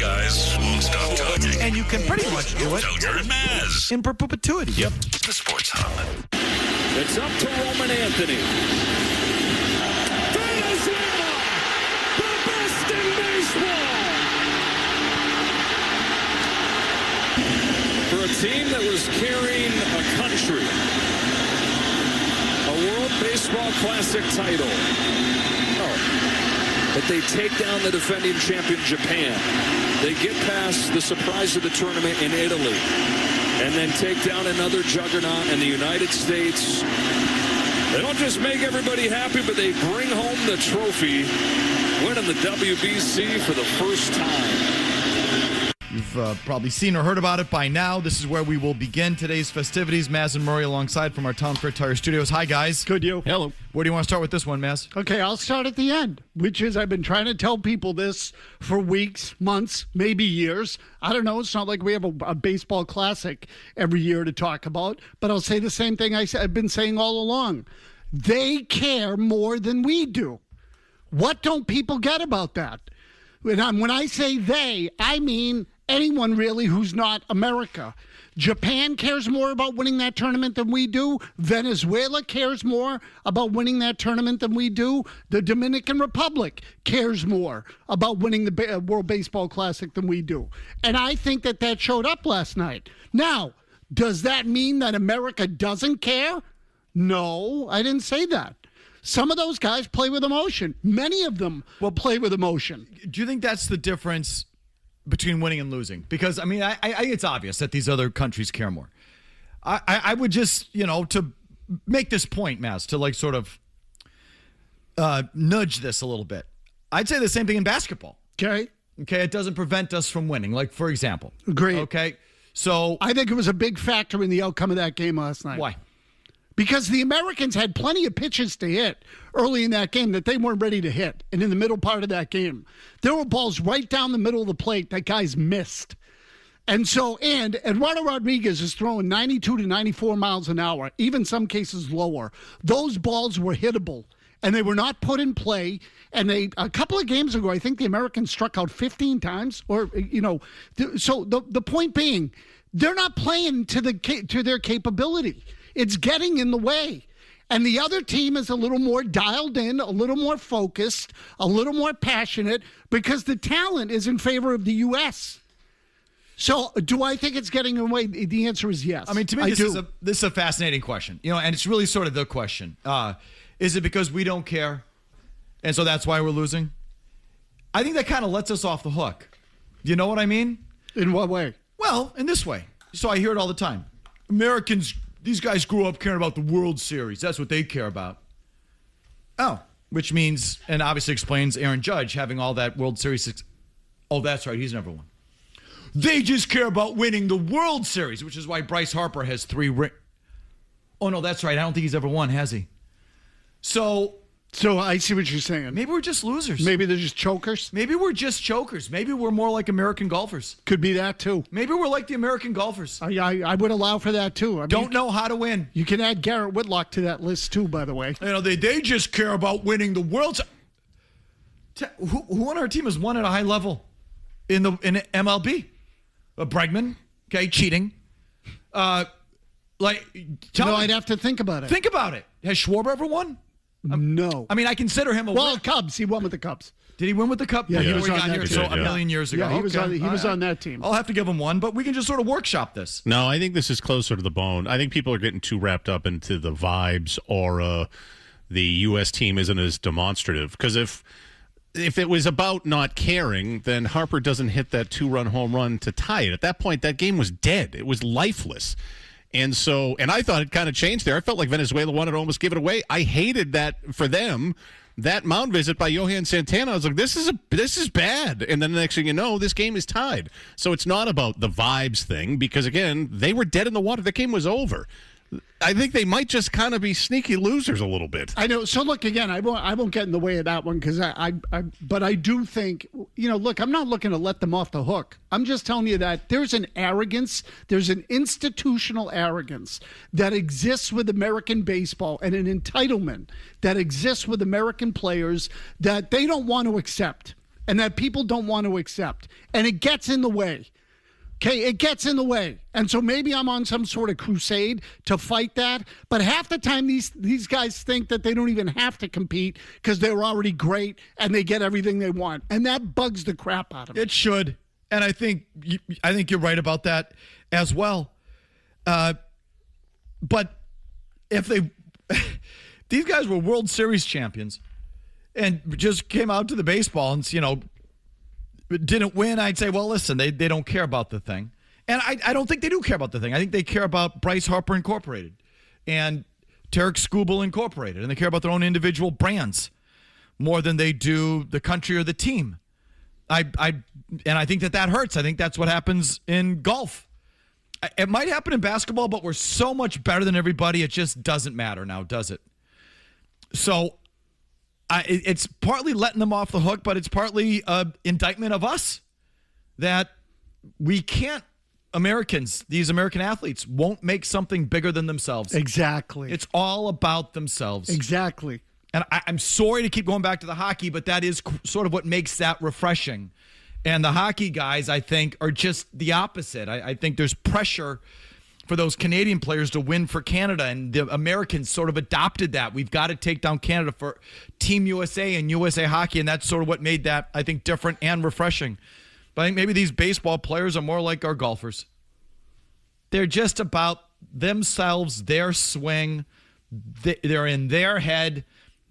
guys won't stop talking. And you can pretty much do it Felger and Mazz. in perpetuity. Yep. The Sports Hub. It's up to Roman Anthony. Venezuela, the best in baseball. For a team that was carrying a country, a World Baseball Classic title. But they take down the defending champion Japan. They get past the surprise of the tournament in Italy. And then take down another juggernaut in the United States. They don't just make everybody happy, but they bring home the trophy, winning the WBC for the first time. You've probably seen or heard about it by now. This is where we will begin today's festivities. Mazz and Murray alongside from our Town Square Tire Studios. Hi, guys. Good, you. Hello. Where do you want to start with this one, Mazz? Okay, I'll start at the end, which is I've been trying to tell people this for weeks, months, maybe years. I don't know. It's not like we have a baseball classic every year to talk about, but I'll say the same thing I've been saying all along. They care more than we do. What don't people get about that? When I say they, I mean anyone really who's not America. Japan cares more about winning that tournament than we do. Venezuela cares more about winning that tournament than we do. The Dominican Republic cares more about winning the World Baseball Classic than we do. And I think that showed up last night. Now, does that mean that America doesn't care? No, I didn't say that. Some of those guys play with emotion. Many of them will play with emotion. Do you think that's the difference between winning and losing? Because, I mean, I think it's obvious that these other countries care more. I would just, to make this point, Mazz, to like sort of nudge this a little bit. I'd say the same thing in basketball. Okay. It doesn't prevent us from winning. Like, for example. Agreed. Okay. So I think it was a big factor in the outcome of that game last night. Why? Because the Americans had plenty of pitches to hit early in that game that they weren't ready to hit. And in the middle part of that game, there were balls right down the middle of the plate that guys missed. And Eduardo Rodriguez is throwing 92 to 94 miles an hour, even some cases lower. Those balls were hittable, and they were not put in play. And a couple of games ago, I think the Americans struck out 15 times. So the point being, they're not playing to their capability. It's getting in the way. And the other team is a little more dialed in, a little more focused, a little more passionate, because the talent is in favor of the U.S. So do I think it's getting away? The answer is yes. I mean, to me, this is a fascinating question. And it's really sort of the question. Is it because we don't care, and so that's why we're losing? I think that kind of lets us off the hook. You know what I mean? In what way? Well, in this way. So I hear it all the time. Americans... These guys grew up caring about the World Series. That's what they care about. Oh, which means, and obviously explains Aaron Judge having all that World Series. Oh, that's right. He's never won. They just care about winning the World Series, which is why Bryce Harper has 3 rings. Oh, no, that's right. I don't think he's ever won, has he? So I see what you're saying. Maybe we're just losers. Maybe they're just chokers. Maybe we're just chokers. Maybe we're more like American golfers. Could be that, too. Maybe we're like the American golfers. I would allow for that, too. I mean, don't know how to win. You can add Garrett Whitlock to that list, too, by the way. They just care about winning the World Series. Who on our team has won at a high level in MLB? Bregman, cheating. I'd have to think about it. Think about it. Has Schwarber ever won? No. I mean, I consider him a winner. Cubs. He won with the Cubs. Did he win with the Cubs? Yeah, he was on that team. So a million years ago. Yeah, he was on that team. I'll have to give him one, but we can just sort of workshop this. No, I think this is closer to the bone. I think people are getting too wrapped up into the vibes or the U.S. team isn't as demonstrative. Because if it was about not caring, then Harper doesn't hit that 2-run home run to tie it. At that point, that game was dead. It was lifeless. And I thought it kind of changed there. I felt like Venezuela wanted to almost give it away. I hated that for them. That mound visit by Johan Santana, I was like, this is bad. And then the next thing you know, this game is tied. So it's not about the vibes thing because, again, they were dead in the water. The game was over. I think they might just kind of be sneaky losers a little bit. I know. So look, again, I won't get in the way of that one because but I do think, look, I'm not looking to let them off the hook. I'm just telling you that there's an arrogance, there's an institutional arrogance that exists with American baseball and an entitlement that exists with American players that they don't want to accept. and that people don't want to accept. And it gets in the way. Okay, it gets in the way. And so maybe I'm on some sort of crusade to fight that. But half the time, these guys think that they don't even have to compete because they're already great and they get everything they want. And that bugs the crap out of me. It should. And I think you're right about that as well. But if these guys were World Series champions and just came out to the baseball and, didn't win, I'd say, well, listen, they don't care about the thing. And I don't think they do care about the thing. I think they care about Bryce Harper Incorporated and Tarek Skubal Incorporated, and they care about their own individual brands more than they do the country or the team. And I think that hurts. I think that's what happens in golf. It might happen in basketball, but we're so much better than everybody, it just doesn't matter now, does it? So it's partly letting them off the hook, but it's partly an indictment of us that we can't, these American athletes won't make something bigger than themselves. Exactly. It's all about themselves. Exactly. And I'm sorry to keep going back to the hockey, but that is sort of what makes that refreshing. And the hockey guys, I think, are just the opposite. I think there's pressure for those Canadian players to win for Canada, and the Americans sort of adopted that. We've got to take down Canada for Team USA and USA Hockey, and that's sort of what made that, I think, different and refreshing. But I think maybe these baseball players are more like our golfers. They're just about themselves, their swing. They're in their head,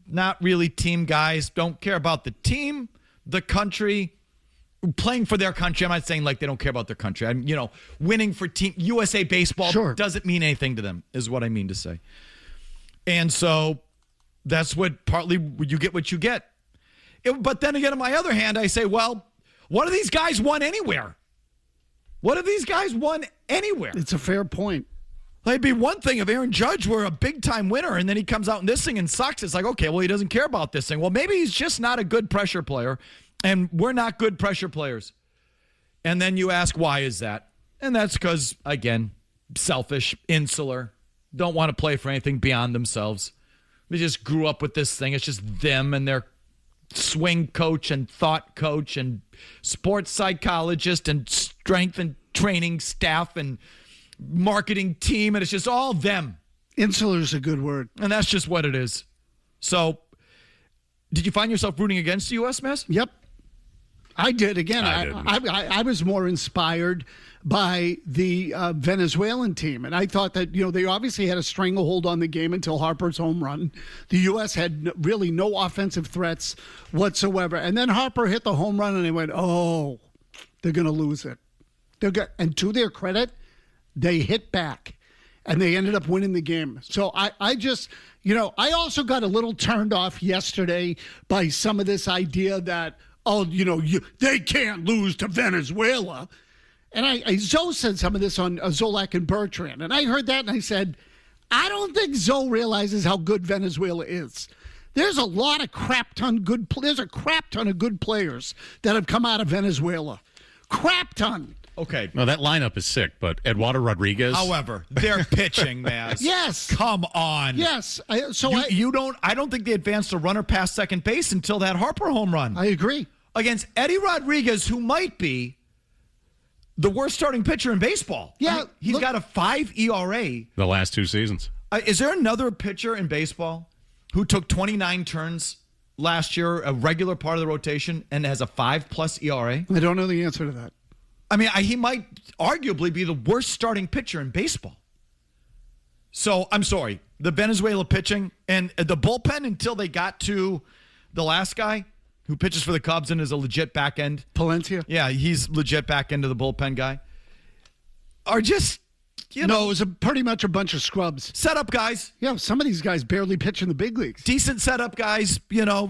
not really team guys. Don't care about the team, the country, playing for their country. I'm not saying like they don't care about their country. Winning for Team USA Baseball doesn't mean anything to them, is what I mean to say. And so that's what partly you get what you get. But then again, on my other hand, I say, well, what have these guys won anywhere? What have these guys won anywhere? It's a fair point. It'd be one thing if Aaron Judge were a big-time winner and then he comes out in this thing and sucks. It's like, okay, well, he doesn't care about this thing. Well, maybe he's just not a good pressure player, and we're not good pressure players. And then you ask, why is that? And that's because, again, selfish, insular, don't want to play for anything beyond themselves. They just grew up with this thing. It's just them and their swing coach and thought coach and sports psychologist and strength and training staff and marketing team, and it's just all them. Insular is a good word. And that's just what it is. So, did you find yourself rooting against the U.S., Mazz? Yep. I did. Again, I I was more inspired by the Venezuelan team. And I thought that, they obviously had a stranglehold on the game until Harper's home run. The U.S. had really no offensive threats whatsoever. And then Harper hit the home run, and they went, oh, they're going to lose it. And to their credit, they hit back, and they ended up winning the game. So I just, I also got a little turned off yesterday by some of this idea that, they can't lose to Venezuela. And Zoe said some of this on Zolak and Bertrand. And I heard that, and I said, I don't think Zoe realizes how good Venezuela is. There's a lot of there's a crap ton of good players that have come out of Venezuela. Crap ton. Okay. No, that lineup is sick, but Eduardo Rodriguez. However, they're pitching, Mazz. Yes. Come on. Yes. I don't think they advanced a runner past second base until that Harper home run. I agree. Against Eddie Rodriguez, who might be the worst starting pitcher in baseball. Yeah. He's got a 5 ERA. The last 2 seasons. Is there another pitcher in baseball who took 29 turns last year, a regular part of the rotation, and has a 5+ ERA? I don't know the answer to that. I mean, he might arguably be the worst starting pitcher in baseball. So, I'm sorry. The Venezuela pitching and the bullpen until they got to the last guy who pitches for the Cubs and is a legit back end. Palencia? Yeah, he's legit back end of the bullpen guy. Are just, No, it was pretty much a bunch of scrubs. Setup guys. Yeah, some of these guys barely pitch in the big leagues. Decent setup guys,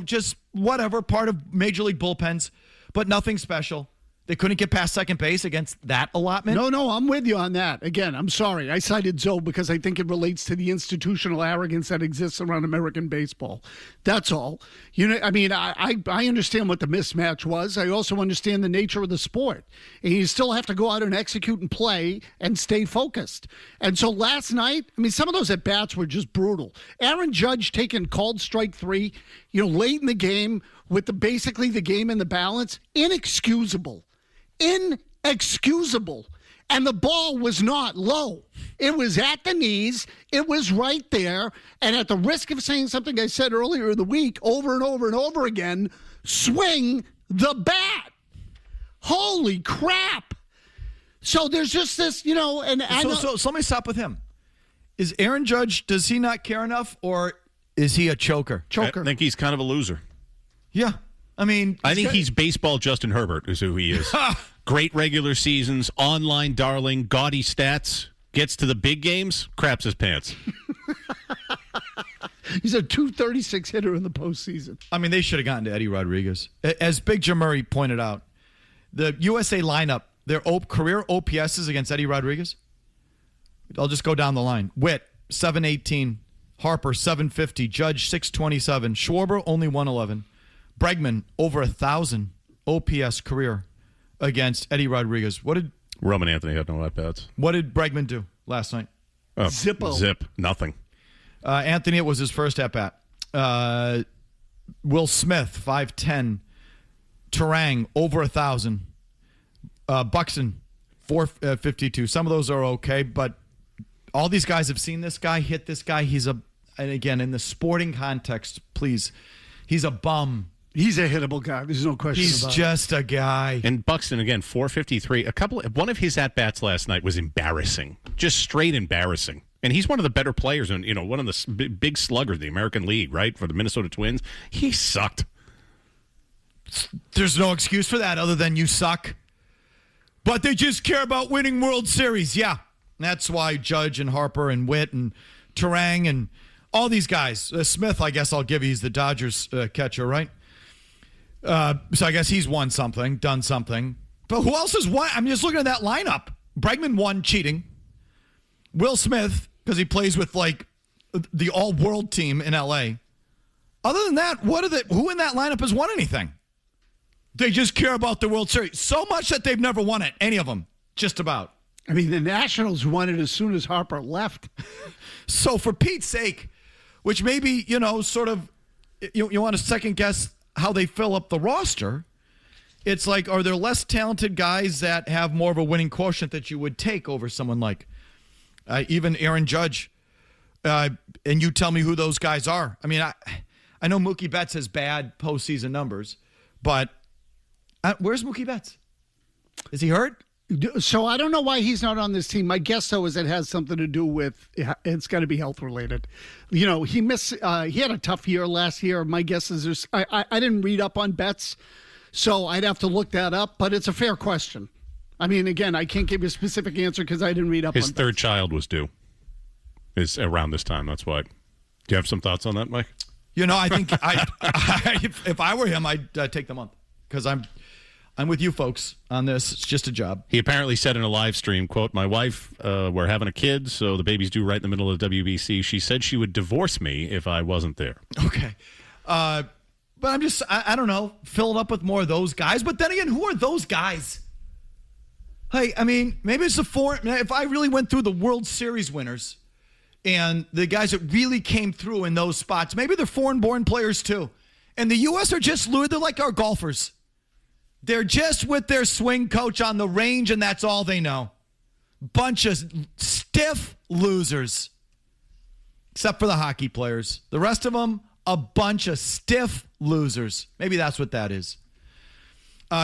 just whatever, part of Major League bullpens, but nothing special. They couldn't get past second base against that allotment? No, I'm with you on that. Again, I'm sorry. I cited Zoe because I think it relates to the institutional arrogance that exists around American baseball. That's all. I understand what the mismatch was. I also understand the nature of the sport. And you still have to go out and execute and play and stay focused. And so last night, some of those at-bats were just brutal. Aaron Judge taking called strike 3, late in the game, with basically the game in the balance, inexcusable. Inexcusable. And the ball was not low. It was at the knees. It was right there. And at the risk of saying something I said earlier in the week over and over and over again, swing the bat. Holy crap. So there's just this, and so let me stop with him. Is Aaron Judge, does he not care enough, or is he a choker? I think he's kind of a loser. Yeah. I think he's baseball Justin Herbert is who he is. Great regular seasons, online darling, gaudy stats, gets to the big games, craps his pants. He's a .236 hitter in the postseason. They should have gotten to Eddie Rodriguez. As Big Jim Murray pointed out, the USA lineup, their career OPSs against Eddie Rodriguez, I'll just go down the line. Witt, 718. Harper, 750. Judge, 627. Schwarber, only 111. Bregman, over 1,000 OPS career against Eddie Rodriguez. Roman Anthony had no at-bats. What did Bregman do last night? Zip. Nothing. Anthony, it was his first at-bat. Will Smith, 510. Terang, over 1,000. Buxton, 452. Some of those are okay, but all these guys have seen this guy, hit this guy. And again, in the sporting context, please, he's a bum. He's a hittable guy. There's no question about it. He's just a guy. And Buxton, again, 453. One of his at-bats last night was embarrassing. Just straight embarrassing. And he's one of the better players, and one of the big sluggers of the American League, right, for the Minnesota Twins. He sucked. There's no excuse for that other than you suck. But they just care about winning World Series. Yeah. That's why Judge and Harper and Witt and Terang and all these guys. Smith, I guess I'll give you. He's the Dodgers catcher, right? So I guess he's won something, done something. But who else has won? I'm just looking at that lineup. Bregman won cheating. Will Smith, because he plays with the all-world team in L.A. Other than that, who in that lineup has won anything? They just care about the World Series. So much that they've never won it. Any of them. Just about. The Nationals won it as soon as Harper left. So for Pete's sake, which maybe, sort of, you want to second guess how they fill up the roster, it's like, are there less talented guys that have more of a winning quotient that you would take over someone like even Aaron Judge? And you tell me who those guys are. I know Mookie Betts has bad postseason numbers, but where's Mookie Betts? Is he hurt? So I don't know why he's not on this team. My guess, though, is it has something to do with it's got to be health related. He missed. He had a tough year last year. My guess is I didn't read up on Betts, so I'd have to look that up. But it's a fair question. Again, I can't give you a specific answer because I didn't read up. His on third Betts. child was due. Is around this time. That's why. Do you have some thoughts on that, Mike? I think if I were him, I'd take the month because I'm with you folks on this. It's just a job. He apparently said in a live stream, quote, "My wife, we're having a kid, so the baby's due right in the middle of the WBC. She said she would divorce me if I wasn't there." Okay. But I'm just, I don't know, fill it up with more of those guys. But then again, who are those guys? Hey, maybe it's if I really went through the World Series winners and the guys that really came through in those spots, maybe they're foreign-born players too. And the U.S. are just lured. They're like our golfers. They're just with their swing coach on the range, and that's all they know. Bunch of stiff losers. Except for the hockey players. The rest of them, a bunch of stiff losers. Maybe that's what that is.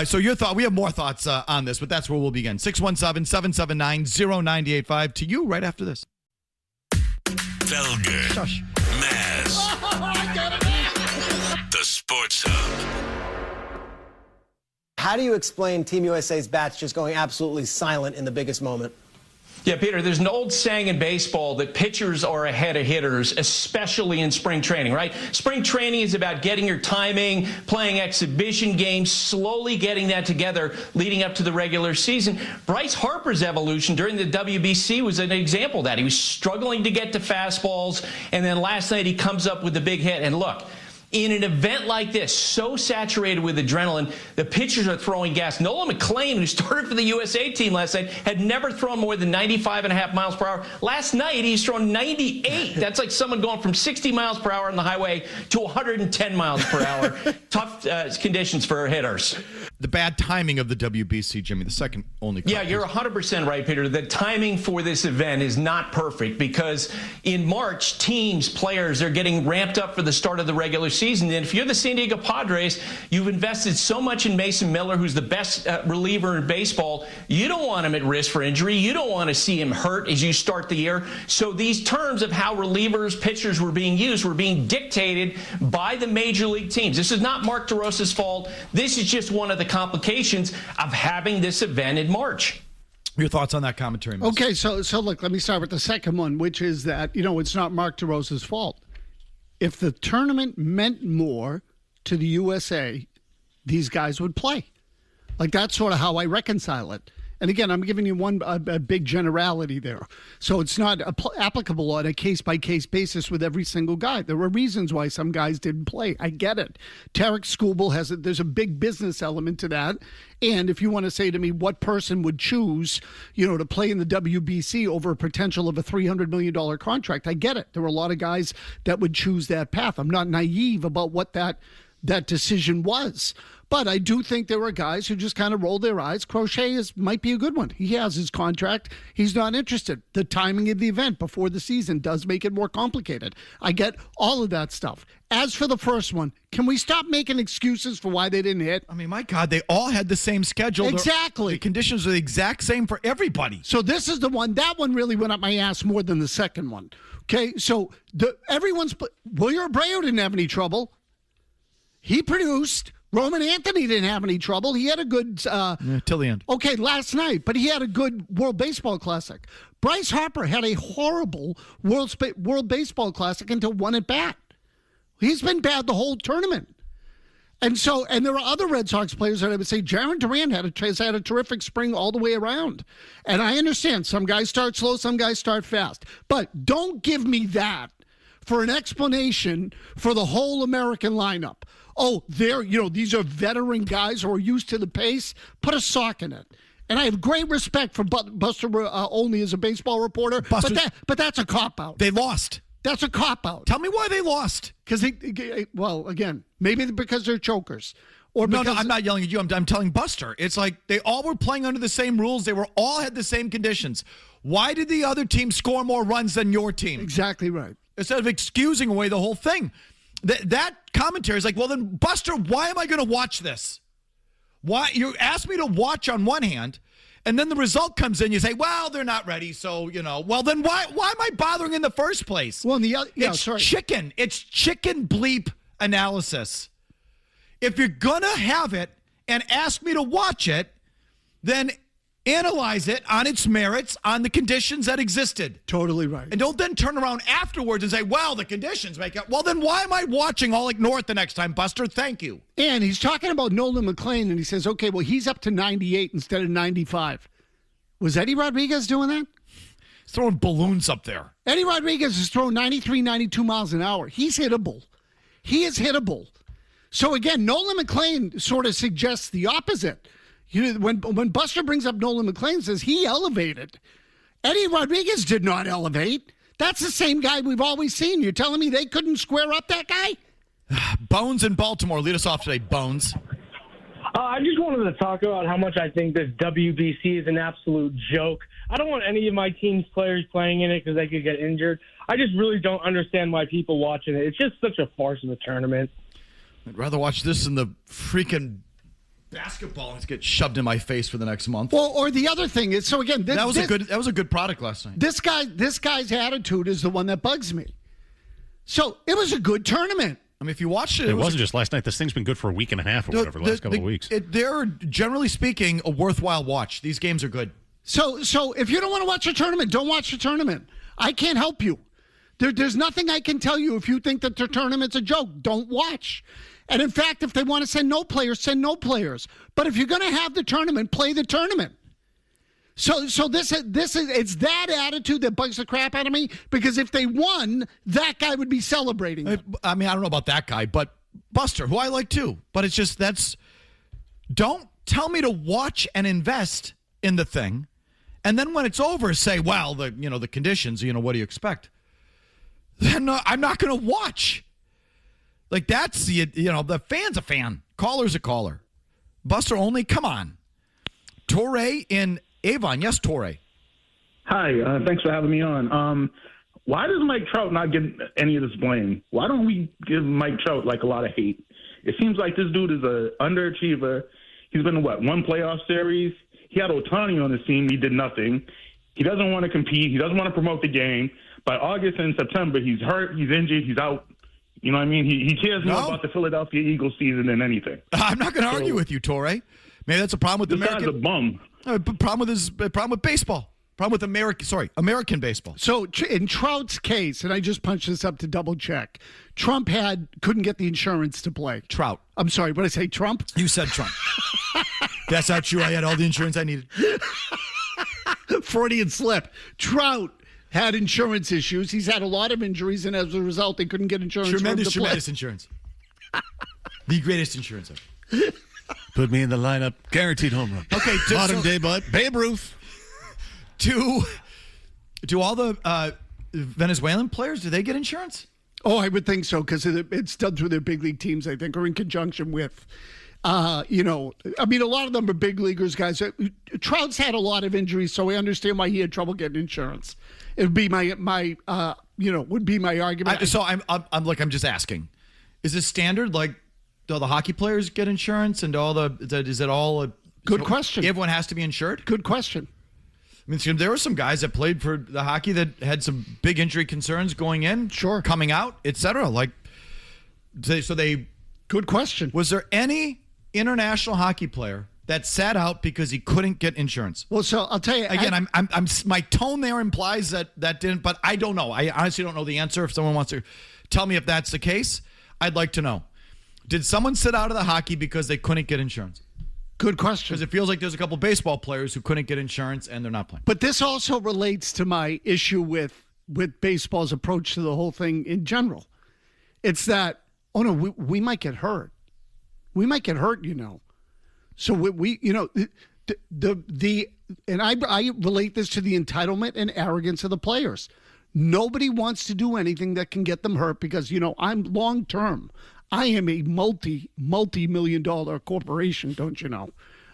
So your thought, we have more thoughts on this, but that's where we'll begin. 617-779-0985 to you right after this. Felger. Shush. Mazz. The Sports Hub. How do you explain Team USA's bats just going absolutely silent in the biggest moment? Yeah, Peter, there's an old saying in baseball that pitchers are ahead of hitters, especially in spring training, right? Spring training is about getting your timing, playing exhibition games, slowly getting that together leading up to the regular season. Bryce Harper's evolution during the WBC was an example of that. He was struggling to get to fastballs, and then last night he comes up with the big hit. And look, In an event like this, so saturated with adrenaline, the pitchers are throwing gas. Nolan McLean, who started for the USA team last night, had never thrown more than 95.5 miles per hour. Last night, he's thrown 98. That's like someone going from 60 miles per hour on the highway to 110 miles per hour. Tough conditions for hitters. The bad timing of the WBC, Jimmy, the second only. Yeah, you're 100% right, Peter. The timing for this event is not perfect because in March, teams, players are getting ramped up for the start of the regular season. And if you're the San Diego Padres, you've invested so much in Mason Miller, who's the best reliever in baseball. You don't want him at risk for injury. You don't want to see him hurt as you start the year. So these terms of how relievers, pitchers were being used were being dictated by the major league teams. This is not Mark DeRosa's fault. This is just one of the complications of having this event in March. Your thoughts on that commentary, Mazz? Okay, so look, let me start with the second one, which is that, it's not Mark DeRosa's fault. If the tournament meant more to the USA, these guys would play. Like, that's sort of how I reconcile it. And again, I'm giving you a big generality there. So it's not applicable on a case-by-case basis with every single guy. There were reasons why some guys didn't play. I get it. Tarek Skubal there's a big business element to that. And if you want to say to me what person would choose, to play in the WBC over a potential of a $300 million contract, I get it. There were a lot of guys that would choose that path. I'm not naive about what that decision was. But I do think there were guys who just kind of rolled their eyes. Crochet might be a good one. He has his contract. He's not interested. The timing of the event before the season does make it more complicated. I get all of that stuff. As for the first one, can we stop making excuses for why they didn't hit? I mean, my God, they all had the same schedule. Exactly. The conditions are the exact same for everybody. So this is the one. That one really went up my ass more than the second one. Okay, so Wilyer Abreu didn't have any trouble. He produced. Roman Anthony didn't have any trouble. He had a good... till the end. Okay, last night, but he had a good World Baseball Classic. Bryce Harper had a horrible World Baseball Classic until one at bat. He's been bad the whole tournament. And there are other Red Sox players that I would say Jarren Duran has had a terrific spring all the way around. And I understand some guys start slow, some guys start fast. But don't give me that for an explanation for the whole American lineup. Oh, these are veteran guys who are used to the pace. Put a sock in it. And I have great respect for Buster Olney as a baseball reporter, but that's a cop-out. They lost. That's a cop-out. Tell me why they lost. Again, maybe because they're chokers. No, I'm not yelling at you. I'm telling Buster. It's like they all were playing under the same rules. They all had the same conditions. Why did the other team score more runs than your team? Exactly right. Instead of excusing away the whole thing. That commentary is like, well, then, Buster, why am I going to watch this? Why? You asked me to watch on one hand, and then the result comes in. You say, well, they're not ready, so, well, then why am I bothering in the first place? Well, It's chicken bleep analysis. If you're going to have it and ask me to watch it, then analyze it on its merits, on the conditions that existed. Totally right. And don't then turn around afterwards and say, well, the conditions make it. Well, then why am I watching All Ignore It the next time, Buster? Thank you. And he's talking about Nolan McLean, and he says, okay, well, he's up to 98 instead of 95. Was Eddie Rodriguez doing that? He's throwing balloons up there. Eddie Rodriguez is throwing 93, 92 miles an hour. He's hittable. He is hittable. So, again, Nolan McLean sort of suggests the opposite. When Buster brings up Nolan McLean, says he elevated. Eddie Rodriguez did not elevate. That's the same guy we've always seen. You're telling me they couldn't square up that guy? Bones in Baltimore. Lead us off today, Bones. I just wanted to talk about how much I think this WBC is an absolute joke. I don't want any of my team's players playing in it because they could get injured. I just really don't understand why people watching it. It's just such a farce of a tournament. I'd rather watch this than the freaking basketball and get shoved in my face for the next month. Well, or the other thing is, so again, that was a good product last night. This guy's attitude is the one that bugs me. So it was a good tournament. I mean, if you watched it, it wasn't just last night. This thing's been good for a week and a half or whatever, the last couple of weeks. They're, generally speaking, a worthwhile watch. These games are good. So if you don't want to watch a tournament, don't watch the tournament. I can't help you. There's nothing I can tell you if you think that the tournament's a joke. Don't watch. And in fact, if they want to send no players, send no players. But if you're going to have the tournament, play the tournament. So this is it's that attitude that bugs the crap out of me, because if they won, that guy would be celebrating. I mean, I don't know about that guy, but Buster, who I like too, but it's just don't tell me to watch and invest in the thing, and then when it's over, say, well, the conditions, what do you expect? Then I'm not going to watch. Like, that's the fan's a fan, caller's a caller. Buster only, come on. Torre in Avon, yes, Torre. Hi, thanks for having me on. Why does Mike Trout not get any of this blame? Why don't we give Mike Trout a lot of hate? It seems like this dude is an underachiever. He's been in one playoff series. He had Ohtani on his team. He did nothing. He doesn't want to compete. He doesn't want to promote the game. By August and September, he's hurt. He's injured. He's out. You know what I mean? He cares more about the Philadelphia Eagles season than anything. I'm not going to argue with you, Torre. Maybe that's a problem with this guy's a bum. Problem with baseball. Problem with American baseball. So in Trout's case, and I just punched this up to double check, Trump couldn't get the insurance to play. Trout. I'm sorry, what did I say, Trump? You said Trump. That's not true. I had all the insurance I needed. Freudian slip. Trout had insurance issues. He's had a lot of injuries, and as a result, they couldn't get insurance. Tremendous insurance. The greatest insurance ever. Put me in the lineup. Guaranteed home run. Okay, modern day, but Babe Ruth. Do all the Venezuelan players, do they get insurance? Oh, I would think so, because it's done through their big league teams, I think, or in conjunction with, a lot of them are big leaguers, guys. Trout's had a lot of injuries, so I understand why he had trouble getting insurance. It would be my argument. I'm just asking. Is this standard? Like, do all the hockey players get insurance, and is it all good question? Everyone has to be insured? Good question. I mean, there were some guys that played for the hockey that had some big injury concerns going in, coming out, etc. Good question. Was there any international hockey player that sat out because he couldn't get insurance? Well, so I'll tell you again. I'm my tone there implies that didn't, but I don't know. I honestly don't know the answer. If someone wants to tell me if that's the case, I'd like to know. Did someone sit out of the hockey because they couldn't get insurance? Good question. Because it feels like there's a couple baseball players who couldn't get insurance and they're not playing. But this also relates to my issue with baseball's approach to the whole thing in general. It's that, we might get hurt. We might get hurt, So and I relate this to the entitlement and arrogance of the players. Nobody wants to do anything that can get them hurt because, I'm long term. I am a multi-million dollar corporation, don't you know?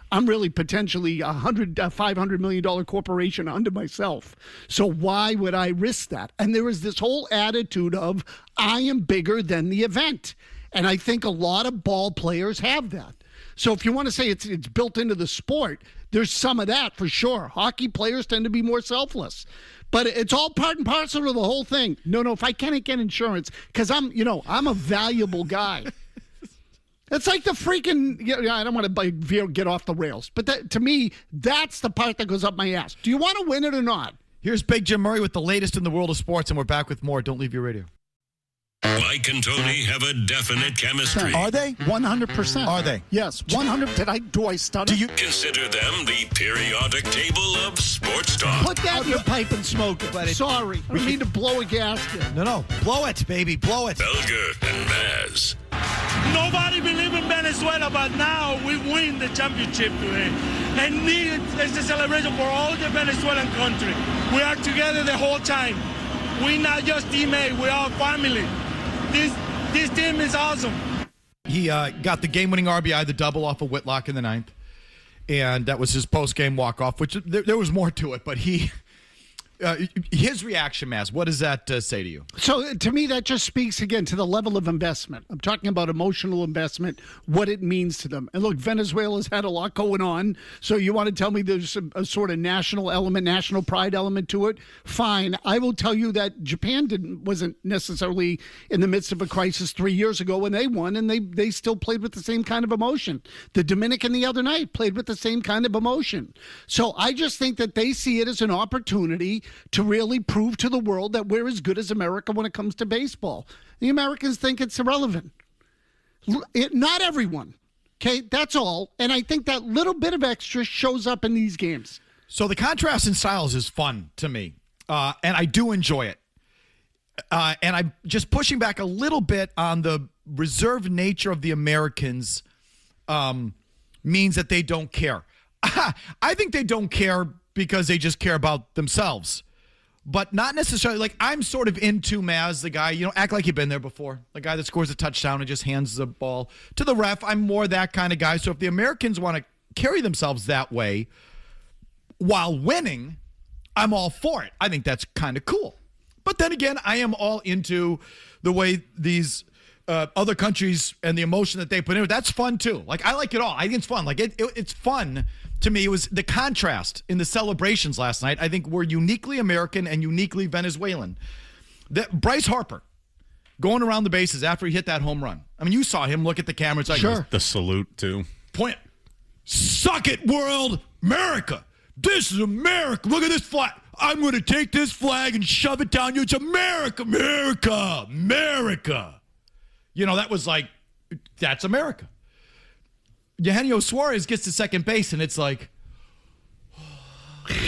I'm really potentially $500 million corporation under myself. So why would I risk that? And there is this whole attitude of I am bigger than the event. And I think a lot of ball players have that. So if you want to say it's built into the sport, there's some of that for sure. Hockey players tend to be more selfless. But it's all part and parcel of the whole thing. No, if I can't get insurance, because I'm a valuable guy. It's like the freaking, I don't want to get off the rails. But to me, that's the part that goes up my ass. Do you want to win it or not? Here's Big Jim Murray with the latest in the world of sports, and we're back with more. Don't leave your radio. Mike and Tony have a definite chemistry. Are they? 100%. Are they? Yes, 100. Do I stutter? Do you consider them the periodic table of sports talk? Put that in your pipe and smoke it, buddy. Sorry. I don't mean to blow a gasket. No. Blow it, baby. Blow it. Felger and Mazz. Nobody believed in Venezuela, but now we win the championship today. And it's a celebration for all the Venezuelan country. We are together the whole time. We're not just teammates. We are family. This team is awesome. He got the game-winning RBI, the double off of Whitlock in the ninth, and that was his post-game walk-off, which there was more to it, but his reaction, Mazz, what does that say to you? So to me, that just speaks again to the level of investment. I'm talking about emotional investment, what it means to them. And look, Venezuela's had a lot going on. So you want to tell me there's a sort of national element, national pride element to it? Fine. I will tell you that Japan wasn't necessarily in the midst of a crisis 3 years ago when they won, and they still played with the same kind of emotion. The Dominican the other night played with the same kind of emotion. So I just think that they see it as an opportunity to really prove to the world that we're as good as America when it comes to baseball. The Americans think it's irrelevant. Not everyone. Okay, that's all. And I think that little bit of extra shows up in these games. So the contrast in styles is fun to me, and I do enjoy it. And I'm just pushing back a little bit on the reserved nature of the Americans means that they don't care. I think they don't care because they just care about themselves. But not necessarily, like, I'm sort of into Mazz, the guy, act like you've been there before. The guy that scores a touchdown and just hands the ball to the ref. I'm more that kind of guy. So if the Americans want to carry themselves that way while winning, I'm all for it. I think that's kind of cool. But then again, I am all into the way these other countries and the emotion that they put in. That's fun, too. Like, I like it all. I think it's fun. Like, it's fun. To me, it was the contrast in the celebrations last night. I think we're uniquely American and uniquely Venezuelan. Bryce Harper going around the bases after he hit that home run. I mean, you saw him look at the camera. It's like, sure. The salute, too. Point. Suck it, world. America. This is America. Look at this flag. I'm going to take this flag and shove it down you. It's America. America. America. That was like, that's America. Eugenio Suarez gets to second base, and it's like,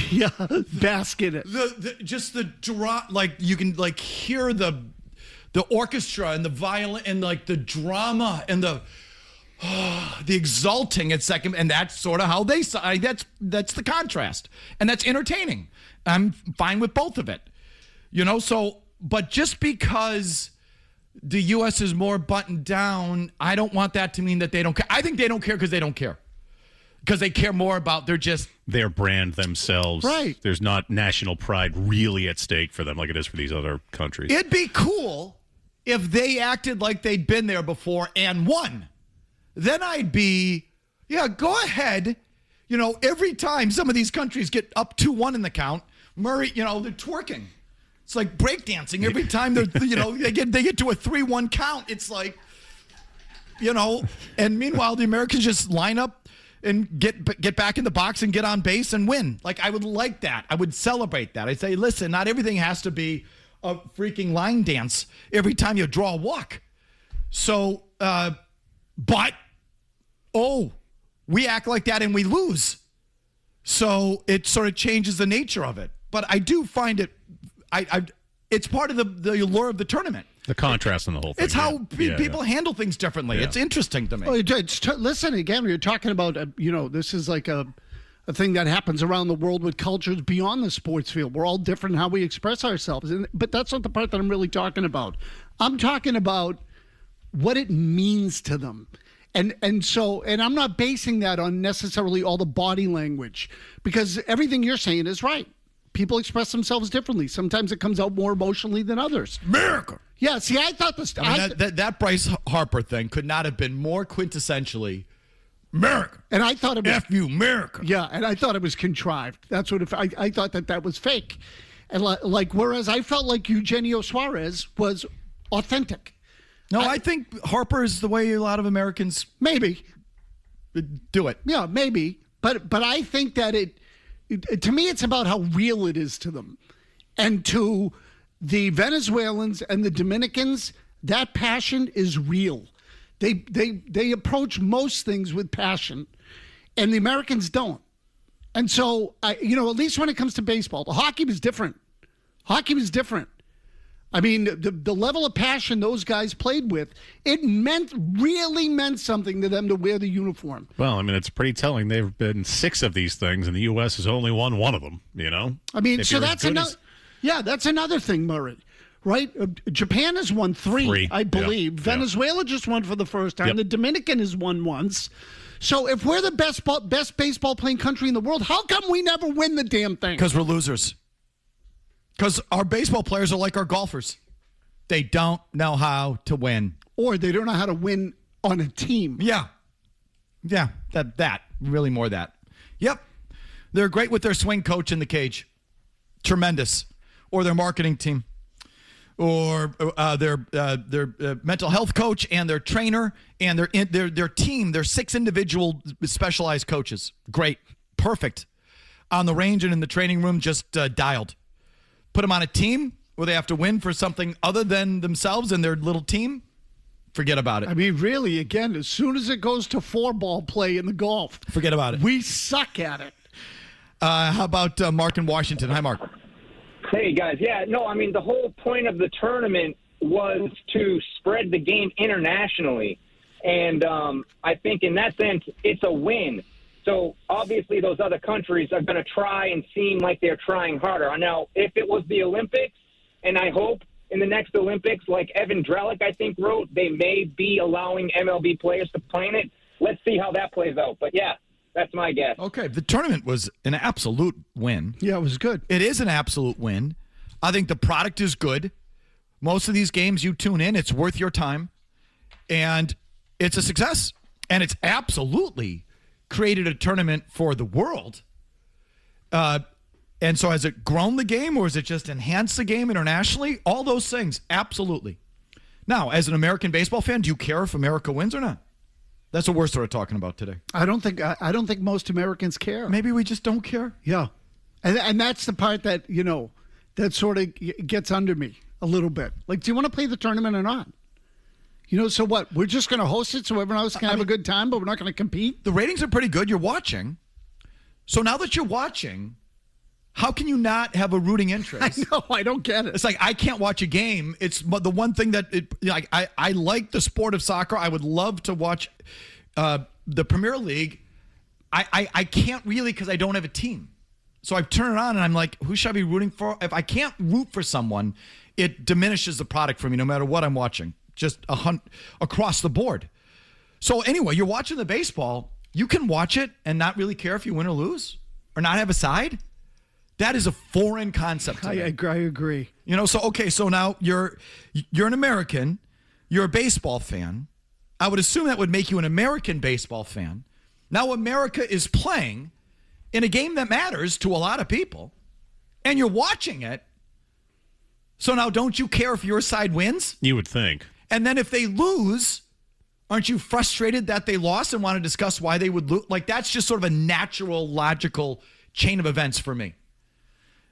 yeah, bask in it. Just the drop, like you can like hear the orchestra and the violin and like the drama and the exulting at second, and that's sort of how they say. That's the contrast, and that's entertaining. I'm fine with both of it, So, but just because the U.S. is more buttoned down, I don't want that to mean that they don't care. I think they don't care because they don't care. Because they care more about their brand themselves. Right. There's not national pride really at stake for them like it is for these other countries. It'd be cool if they acted like they'd been there before and won. Then I'd be, yeah, go ahead. Every time some of these countries get up 2-1 in the count, Murray, they're twerking. It's like breakdancing. Every time they get to a 3-1 count, it's like, and meanwhile the Americans just line up and get back in the box and get on base and win. Like, I would like that. I would celebrate that. I'd say, listen, not everything has to be a freaking line dance every time you draw a walk. So, we act like that and we lose. So it sort of changes the nature of it. But I do find it, it's part of the allure of the tournament. The contrast in the whole thing. It's how people handle things differently. Yeah. It's interesting to me. Listen, again, you're talking about, this is like a thing that happens around the world with cultures beyond the sports field. We're all different in how we express ourselves. But that's not the part that I'm really talking about. I'm talking about what it means to them. And I'm not basing that on necessarily all the body language, because everything you're saying is right. People express themselves differently. Sometimes it comes out more emotionally than others. America. Yeah, see, I thought this... that Bryce Harper thing could not have been more quintessentially America. And I thought it was... F you, America. Yeah, and I thought it was contrived. That's what I thought that was fake. And whereas I felt like Eugenio Suarez was authentic. No, I think Harper is the way a lot of Americans... Maybe. Do it. Yeah, maybe. But I think that to me, it's about how real it is to them. And to the Venezuelans and the Dominicans, that passion is real. They approach most things with passion, and the Americans don't. And so, at least when it comes to baseball, the hockey was different. I mean, the level of passion those guys played with, it really meant something to them to wear the uniform. Well, I mean, it's pretty telling. There have been 6 of these things, and the U.S. has only won 1 of them, I mean, so that's another... Yeah, that's another thing, Murray, right? Japan has won 3, I believe. Yeah. Venezuela just won for the first time. Yep. The Dominican has won once. So if we're the best baseball-playing country in the world, how come we never win the damn thing? Because we're losers. Because our baseball players are like our golfers. They don't know how to win. Or they don't know how to win on a team. Yeah. Yeah, that. Really more that. Yep. They're great with their swing coach in the cage. Tremendous. Or their marketing team. Or their mental health coach and their trainer and their team. Their 6 individual specialized coaches. Great. Perfect. On the range and in the training room, just dialed. Put them on a team where they have to win for something other than themselves and their little team, forget about it. I mean, really, again, as soon as it goes to 4-ball play in the golf, forget about it. We suck at it. How about Mark in Washington? Hi, Mark. Hey, guys. Yeah, no, I mean, the whole point of the tournament was to spread the game internationally. And I think in that sense, it's a win. So obviously those other countries are going to try and seem like they're trying harder. Now, if it was the Olympics, and I hope in the next Olympics, like Evan Drellick, I think, wrote, they may be allowing MLB players to play in it. Let's see how that plays out. But, yeah, that's my guess. Okay, the tournament was an absolute win. Yeah, it was good. It is an absolute win. I think the product is good. Most of these games you tune in, it's worth your time. And it's a success. And it's absolutely created a tournament for the world. And so has it grown the game, or has it just enhanced the game internationally? All those things, absolutely. Now, as an American baseball fan, do you care if America wins or not? That's what we're sort of talking about today. I don't think most Americans care. Maybe we just don't care. Yeah. And that's the part that, that sort of gets under me a little bit. Like, do you want to play the tournament or not? So what? We're just going to host it so everyone else can have a good time, but we're not going to compete? The ratings are pretty good. You're watching. So now that you're watching, how can you not have a rooting interest? I know. I don't get it. It's like I can't watch a game. It's the one thing that I like the sport of soccer. I would love to watch the Premier League. I can't really because I don't have a team. So I turn it on and I'm like, who should I be rooting for? If I can't root for someone, it diminishes the product for me no matter what I'm watching. Just across the board. So anyway, you're watching the baseball. You can watch it and not really care if you win or lose or not have a side. That is a foreign concept to me. I agree. So now you're an American. You're a baseball fan. I would assume that would make you an American baseball fan. Now America is playing in a game that matters to a lot of people, and you're watching it. So now don't you care if your side wins? You would think. And then if they lose, aren't you frustrated that they lost and want to discuss why they would lose? Like, that's just sort of a natural, logical chain of events for me.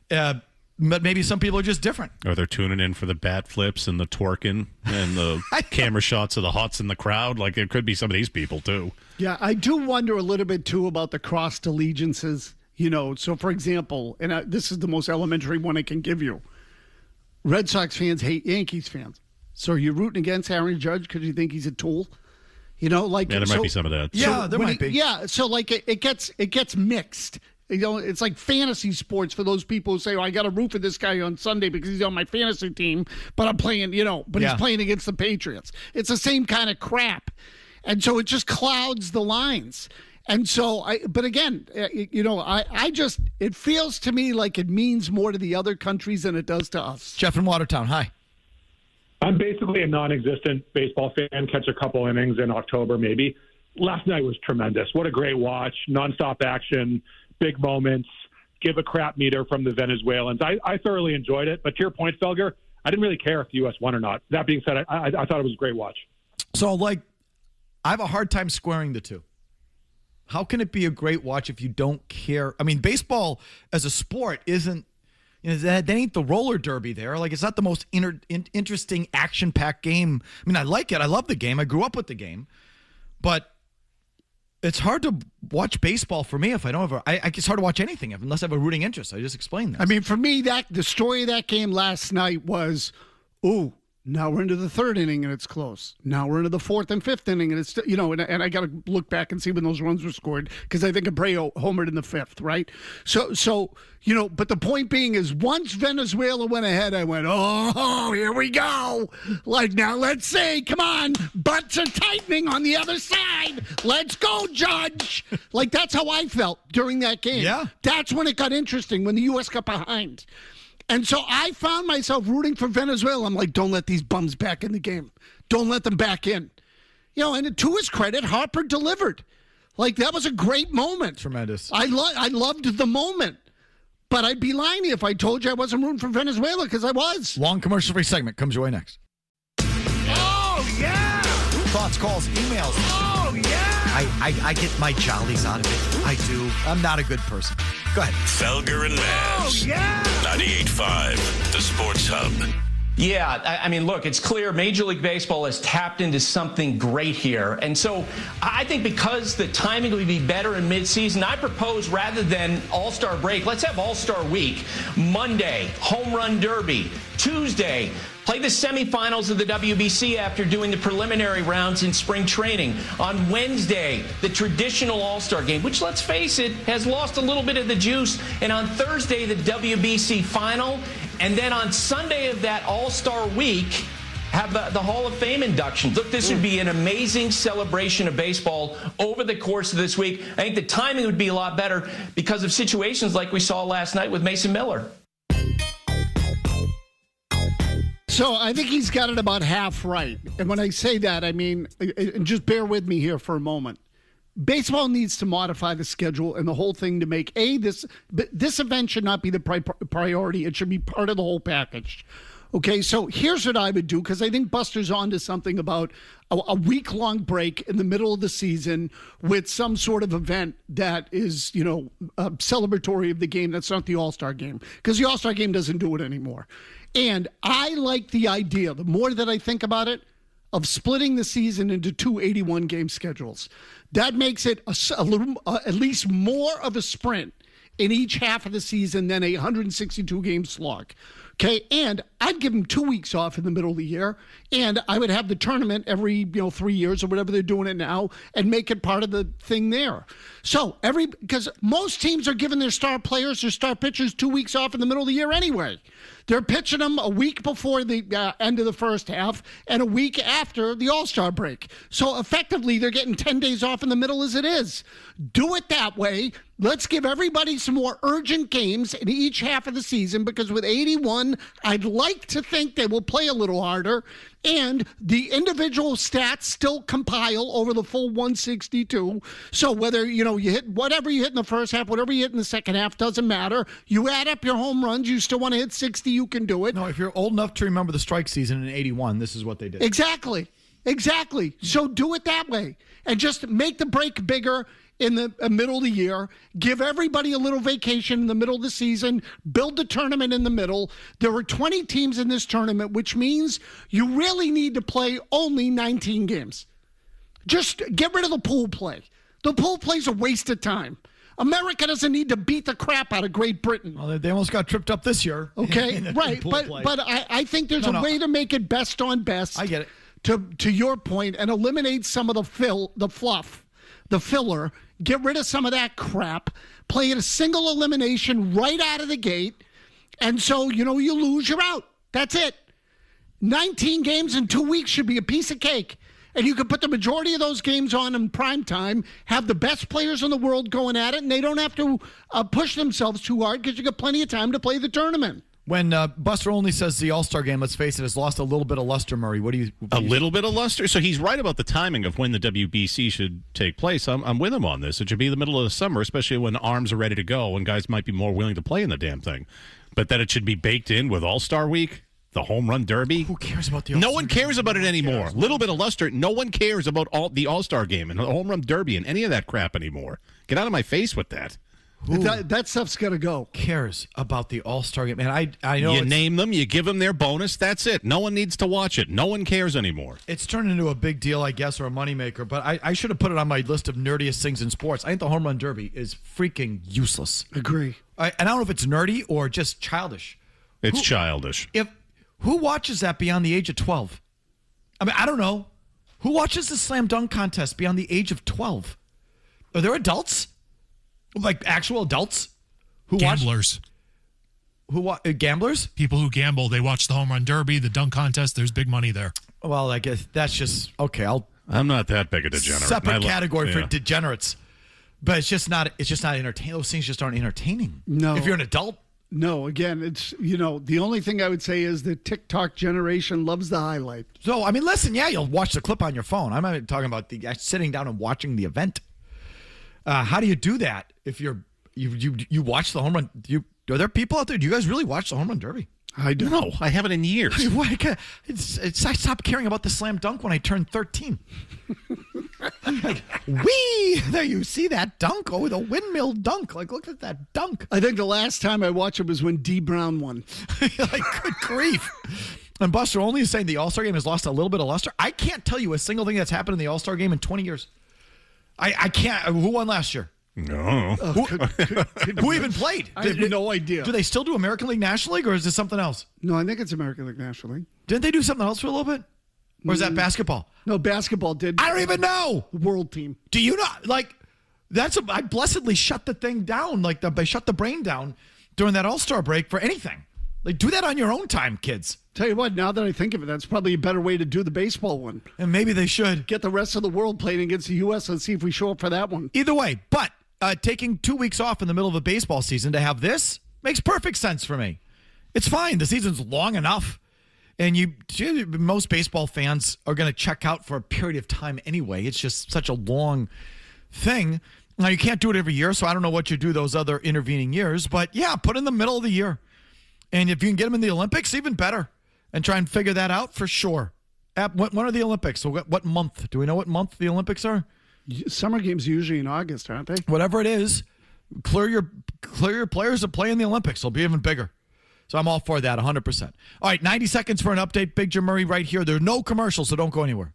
But maybe some people are just different. Or they're tuning in for the bat flips and the twerking and the camera shots of the hots in the crowd. Like, there could be some of these people, too. Yeah, I do wonder a little bit, too, about the crossed allegiances. So, for example, and this is the most elementary one I can give you. Red Sox fans hate Yankees fans. So are you rooting against Aaron Judge because you think he's a tool? Yeah, there might be some of that. Yeah, there might be. Yeah, so like it gets mixed. It's like fantasy sports for those people who say, I got to root for this guy on Sunday because he's on my fantasy team, but I'm playing, he's playing against the Patriots. It's the same kind of crap. And so it just clouds the lines. And so, it feels to me like it means more to the other countries than it does to us. Jeff in Watertown, hi. I'm basically a non-existent baseball fan, catch a couple innings in October maybe. Last night was tremendous. What a great watch, nonstop action, big moments, give a crap meter from the Venezuelans. I thoroughly enjoyed it. But to your point, Felger, I didn't really care if the U.S. won or not. That being said, I thought it was a great watch. So, I have a hard time squaring the two. How can it be a great watch if you don't care? I mean, baseball as a sport isn't, that ain't the roller derby there. Like, it's not the most interesting action-packed game. I mean, I like it. I love the game. I grew up with the game. But it's hard to watch baseball for me if I don't it's hard to watch anything unless I have a rooting interest. I just explained that. I mean, for me, the story of that game last night was, now we're into the third inning and it's close. Now we're into the fourth and fifth inning and it's, and I got to look back and see when those runs were scored because I think Abreu homered in the fifth, right? So, but the point being is once Venezuela went ahead, I went, oh, here we go. Like, now let's see. Come on. Butts are tightening on the other side. Let's go, Judge. Like, that's how I felt during that game. Yeah. That's when it got interesting, when the U.S. got behind. And so I found myself rooting for Venezuela. I'm like, don't let these bums back in the game. Don't let them back in. And to his credit, Harper delivered. Like, that was a great moment. Tremendous. I loved the moment. But I'd be lying to you if I told you I wasn't rooting for Venezuela, because I was. Long commercial-free segment comes your way next. Oh, yeah! Thoughts, calls, emails. Oh, yeah! I get my jollies out of it. I do. I'm not a good person. Go ahead. Felger and Mazz. Oh, yeah! 98.5, the Sports Hub. Yeah, I mean, look, it's clear Major League Baseball has tapped into something great here. And so I think because the timing would be better in midseason, I propose rather than All-Star break, let's have All-Star week. Monday, Home Run Derby. Tuesday, play the semifinals of the WBC after doing the preliminary rounds in spring training. On Wednesday, the traditional All-Star game, which, let's face it, has lost a little bit of the juice. And on Thursday, the WBC final. And then on Sunday of that All-Star week, have the Hall of Fame inductions. Look, this would be an amazing celebration of baseball over the course of this week. I think the timing would be a lot better because of situations like we saw last night with Mason Miller. So I think he's got it about half right. And when I say that, I mean, and just bear with me here for a moment. Baseball needs to modify the schedule and the whole thing to make, this event should not be the priority. It should be part of the whole package. Okay, so here's what I would do, because I think Buster's on to something about a week-long break in the middle of the season with some sort of event that is, celebratory of the game. That's not the All-Star game, because the All-Star game doesn't do it anymore. And I like the idea, the more that I think about it, of splitting the season into 2 81-game schedules. That makes it a little, at least more of a sprint in each half of the season than a 162-game slog. Okay, and I'd give them 2 weeks off in the middle of the year, and I would have the tournament every 3 years or whatever they're doing it now, and make it part of the thing there. So because most teams are giving their star players, their star pitchers 2 weeks off in the middle of the year anyway. They're pitching them a week before the end of the first half and a week after the All-Star break. So effectively, they're getting 10 days off in the middle as it is. Do it that way. Let's give everybody some more urgent games in each half of the season, because with 81, I'd like to think they will play a little harder, and the individual stats still compile over the full 162. So whether, you hit whatever you hit in the first half, whatever you hit in the second half, doesn't matter. You add up your home runs, you still want to hit 60, you can do it. No, if you're old enough to remember the strike season in 81, this is what they did. Exactly. So do it that way, and just make the break bigger in the middle of the year. Give everybody a little vacation in the middle of the season. Build the tournament in the middle. There are 20 teams in this tournament, which means you really need to play only 19 games. Just get rid of the pool play. The pool play's a waste of time. America doesn't need to beat the crap out of Great Britain. Well, they almost got tripped up this year. Okay, right. But I think there's a way to make it best on best. I get it. To your point, and eliminate some of the fluff, the filler. Get rid of some of that crap. Play it a single elimination right out of the gate. And so, you lose, you're out. That's it. 19 games in 2 weeks should be a piece of cake. And you can put the majority of those games on in prime time, have the best players in the world going at it, and they don't have to push themselves too hard because you got plenty of time to play the tournament. When Buster Olney says the All-Star game, let's face it, has lost a little bit of luster, Murray. What do you little bit of luster? So he's right about the timing of when the WBC should take place. I'm with him on this. It should be the middle of the summer, especially when arms are ready to go and guys might be more willing to play in the damn thing. But that it should be baked in with All-Star Week, the Home Run Derby. Who cares about the All-Star No one cares about it anymore. Little bit of luster. No one cares about the All-Star game and the Home Run Derby and any of that crap anymore. Get out of my face with that. That stuff's got to go. Cares about the All-Star game? And I know you name them, you give them their bonus, that's it. No one needs to watch it. No one cares anymore. It's turned into a big deal, I guess, or a moneymaker, but I should have put it on my list of nerdiest things in sports. I think the Home Run Derby is freaking useless. Agree. And I don't know if it's nerdy or just childish. It's childish. Who watches that beyond the age of 12? I mean, I don't know. Who watches the slam dunk contest beyond the age of 12? Are there adults? Like actual adults who gamblers. Gamblers? People who gamble. They watch the Home Run Derby, the dunk contest. There's big money there. Well, I guess that's just okay. I'm not that big a degenerate. Separate category for degenerates, but it's just not entertaining. Those things just aren't entertaining. No, if you're an adult. No, again, it's, the only thing I would say is the TikTok generation loves the highlight. So, I mean, listen, you'll watch the clip on your phone. I'm not talking about sitting down and watching the event. How do you do that if you watch the home run? Are there people out there? Do you guys really watch the Home Run Derby? I don't. No, I haven't in years. I stopped caring about the slam dunk when I turned 13. Like, there you see that dunk. Oh, the windmill dunk. Like, look at that dunk. I think the last time I watched it was when D. Brown won. Like, good grief. And Buster only is saying the All-Star game has lost a little bit of luster. I can't tell you a single thing that's happened in the All-Star game in 20 years. I can't. Who won last year? No. Who even played? I have no idea. Do they still do American League National League, or is this something else? No, I think it's American League National League. Didn't they do something else for a little bit? Or is that basketball? No, basketball did. I don't even know. World team. Do you not? Like, I blessedly shut the thing down. Like, I shut the brain down during that All-Star break for anything. Like, do that on your own time, kids. Tell you what, now that I think of it, that's probably a better way to do the baseball one. And maybe they should. Get the rest of the world playing against the U.S. and see if we show up for that one. Either way, but taking 2 weeks off in the middle of a baseball season to have this makes perfect sense for me. It's fine. The season's long enough. And most baseball fans are going to check out for a period of time anyway. It's just such a long thing. Now, you can't do it every year, so I don't know what you do those other intervening years. But, yeah, put in the middle of the year. And if you can get them in the Olympics, even better. And try and figure that out for sure. When are the Olympics? So what month? Do we know what month the Olympics are? Summer games are usually in August, aren't they? Whatever it is, clear your players to play in the Olympics. They'll be even bigger. So I'm all for that, 100%. All right, 90 seconds for an update. Big Jim Murray right here. There are no commercials, so don't go anywhere.